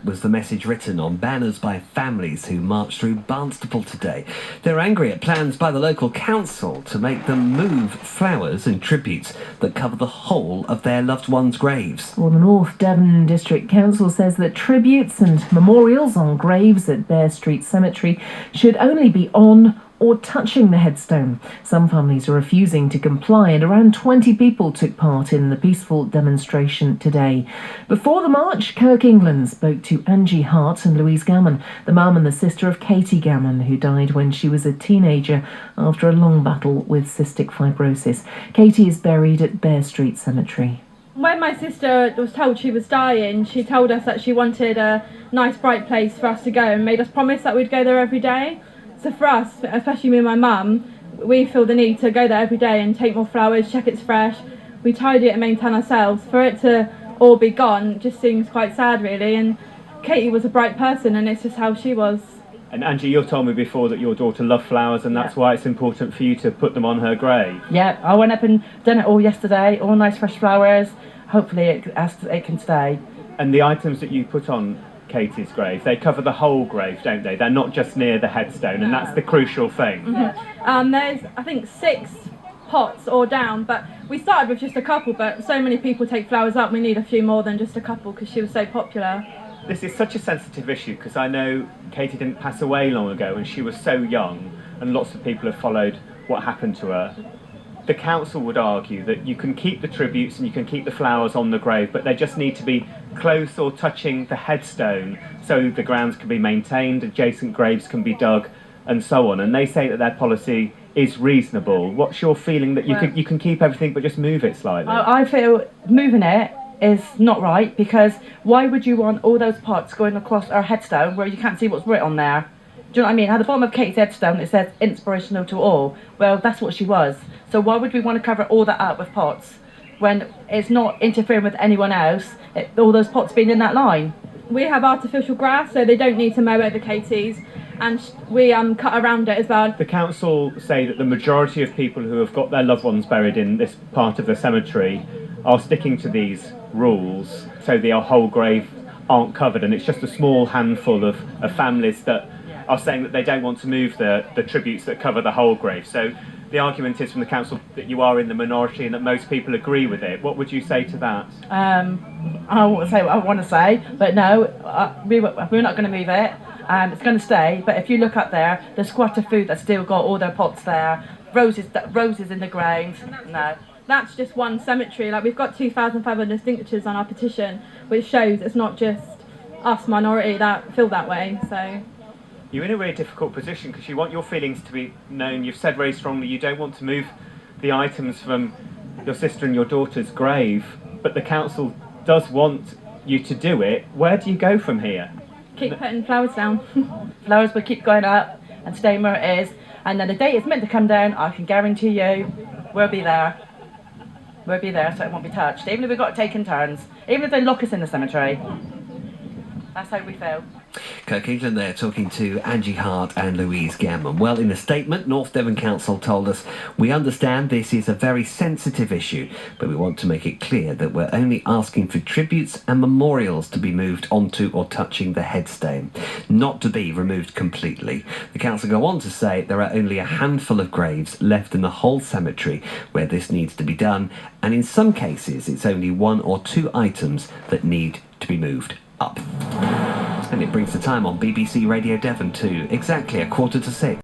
was the message written on banners by families who marched through Barnstaple today. They're angry at plans by the local council to make them move flowers and tributes that cover the whole of their loved ones' graves. Well, the North Devon District Council says that tributes and memorials on graves at Bear Street Cemetery should only be on or touching the headstone. Some families are refusing to comply, and around 20 people took part in the peaceful demonstration today. Before the march, Kirk England spoke to Angie Hart and Louise Gammon, the mum and the sister of Katie Gammon, who died when she was a teenager after a long battle with cystic fibrosis. Katie is buried at Bear Street Cemetery. When my sister was told she was dying, she told us that she wanted a nice bright place for us to go and made us promise that we'd go there every day. So for us, especially me and my mum, we feel the need to go there every day and take more flowers, check it's fresh. We tidy it and maintain ourselves. For it to all be gone just seems quite sad, really. And Katie was a bright person, and it's just how she was. And Angie, you told me before that your daughter loved flowers, and that's why it's important for you to put them on her grave. Yeah, I went up and done it all yesterday, all nice fresh flowers. Hopefully it can stay. And the items that you put on Katie's grave, they cover the whole grave, don't they? They're not just near the headstone, and that's the crucial thing. Mm-hmm. There's, I think, 6 pots all down, but we started with just a couple, but so many people take flowers up, we need a few more than just a couple because she was so popular. This is such a sensitive issue because I know Katie didn't pass away long ago and she was so young, and lots of people have followed what happened to her. The council would argue that you can keep the tributes and you can keep the flowers on the grave, but they just need to be close or touching the headstone so the grounds can be maintained, adjacent graves can be dug, and so on. And they say that their policy is reasonable. What's your feeling that you can keep everything but just move it slightly? I feel moving it is not right, because why would you want all those pots going across our headstone where you can't see what's written on there? Do you know what I mean? At the bottom of Katie's headstone it says inspirational to all. Well, that's what she was. So why would we want to cover all that up with pots when it's not interfering with anyone else, all those pots being in that line? We have artificial grass, so they don't need to mow over Katie's, and we cut around it as well. The council say that the majority of people who have got their loved ones buried in this part of the cemetery are sticking to these rules, so their whole grave aren't covered, and it's just a small handful of families that are saying that they don't want to move the tributes that cover the whole grave. So the argument is from the council that you are in the minority and that most people agree with it. What would you say to that? I won't say what I want to say, but no, we're not going to move it. It's going to stay, but if you look up there, there's quite a few that still got all their pots there, roses in the ground. No. That's just one cemetery. Like, we've got 2,500 signatures on our petition, which shows it's not just us minority that feel that way. So you're in a really difficult position because you want your feelings to be known. You've said very strongly you don't want to move the items from your sister and your daughter's grave, but the council does want you to do it. Where do you go from here? Keep putting flowers down. Flowers will keep going up and staying where it is, and then the day it's meant to come down, I can guarantee you we'll be there. We'll be there, so it won't be touched, even if we've got to take in turns, even if they lock us in the cemetery. That's how we feel. Kirk England there talking to Angie Hart and Louise Gammon. Well, in a statement, North Devon Council told us, "We understand this is a very sensitive issue, but we want to make it clear that we're only asking for tributes and memorials to be moved onto or touching the headstone, not to be removed completely." The council go on to say there are only a handful of graves left in the whole cemetery where this needs to be done, and in some cases it's only 1 or 2 items that need to be moved up. And it brings the time on BBC Radio Devon to exactly 5:45.